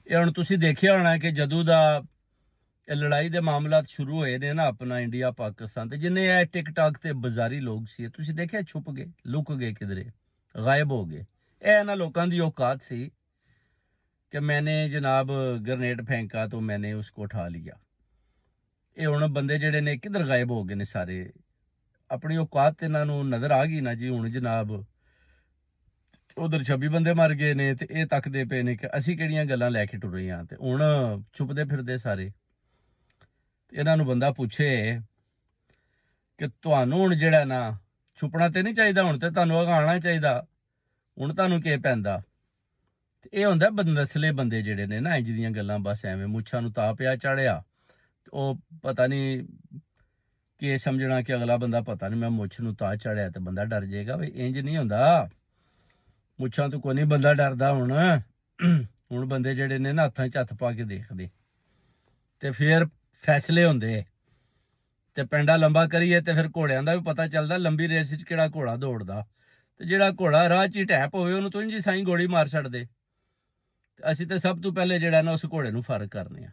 ਇਹ ਹੁਣ ਤੁਸੀਂ ਦੇਖਿਆ ਹੋਣਾ ਕਿ ਜਦੋਂ ਦਾ ਇਹ ਲੜਾਈ ਦੇ ਮਾਮਲਾਤ ਸ਼ੁਰੂ ਹੋਏ ਨੇ ਨਾ ਆਪਣਾ ਇੰਡੀਆ ਪਾਕਿਸਤਾਨ ਤੇ ਜਿੰਨੇ ਇਹ ਟਿਕਟਾਕ ਤੇ ਬਾਜ਼ਾਰੀ ਲੋਕ ਸੀ ਤੁਸੀਂ ਦੇਖਿਆ ਛੁਪ ਗਏ, ਲੁਕ ਗਏ, ਕਿਧਰੇ ਗਾਇਬ ਹੋ ਗਏ। ਇਹ ਇਹਨਾਂ ਲੋਕਾਂ ਦੀ ਔਕਾਤ ਸੀ कि मैंने जनाब ग्रेनेड फेंका तो मैंने उसको उठा लिया। ये हुण बंदे जेडे ने किधर गायब हो गए ने सारे, अपनी औकात इन्हां नूं नज़र आ गई ना जी। हुण जनाब उधर 26 बंदे मर गए ने ते ये तकदे पे ने कि असीं किहड़ियां गल्लां लैके टुरे हां ते हुण छुपदे फिरदे सारे। इन्हां नूं बंदा पुछे कि तुहानूं हुण जेहड़ा ना छुपना ते नहीं चाहीदा, हुण ते तुहानूं अगाणा चाहीदा, हुण तुहानूं की पैंदा। ਇਹ ਹੁੰਦਾ ਬਦਨਸਲੇ ਬੰਦੇ ਜਿਹੜੇ ਨੇ ਨਾ ਇੰਜ ਦੀਆਂ ਗੱਲਾਂ, ਬਸ ਐਵੇਂ ਮੁੱਛਾਂ ਨੂੰ ਤਾਂ ਪਿਆ ਚੜਿਆ, ਉਹ ਪਤਾ ਨਹੀਂ ਕਿ ਸਮਝਣਾ ਕਿ ਅਗਲਾ ਬੰਦਾ ਪਤਾ ਨਹੀਂ ਮੈਂ ਮੁੱਛ ਨੂੰ ਤਾਂ ਚੜਿਆ ਤੇ ਬੰਦਾ ਡਰ ਜਾਏਗਾ। ਵੀ ਇੰਜ ਨਹੀਂ ਹੁੰਦਾ, ਮੁੱਛਾਂ ਤੋਂ ਕੋਈ ਨਹੀਂ ਬੰਦਾ ਡਰਦਾ। ਹੁਣ ਬੰਦੇ ਜਿਹੜੇ ਨੇ ਨਾ ਹੱਥਾਂ 'ਚ ਹੱਥ ਪਾ ਕੇ ਦੇਖਦੇ ਤੇ ਫਿਰ ਫੈਸਲੇ ਹੁੰਦੇ ਤੇ ਪਿੰਡਾ ਲੰਬਾ ਕਰੀਏ ਤੇ ਫਿਰ ਘੋੜਿਆਂ ਦਾ ਵੀ ਪਤਾ ਚੱਲਦਾ ਲੰਬੀ ਰੇਸ 'ਚ ਕਿਹੜਾ ਘੋੜਾ ਦੌੜਦਾ, ਤੇ ਜਿਹੜਾ ਘੋੜਾ ਰਾਹ 'ਚ ਟੈਪ ਹੋਵੇ ਉਹਨੂੰ ਤੁਸੀਂ ਜੀ ਸਾਈਂ ਗੋਲੀ ਮਾਰ ਛੱਡਦੇ। ਅਸੀਂ ਤੇ ਸਭ ਤੋਂ ਪਹਿਲੇ ਜਿਹੜਾ ਨਾ ਉਸ ਘੋੜੇ ਨੂੰ ਫਰਕ ਕਰਨੇ ਆ।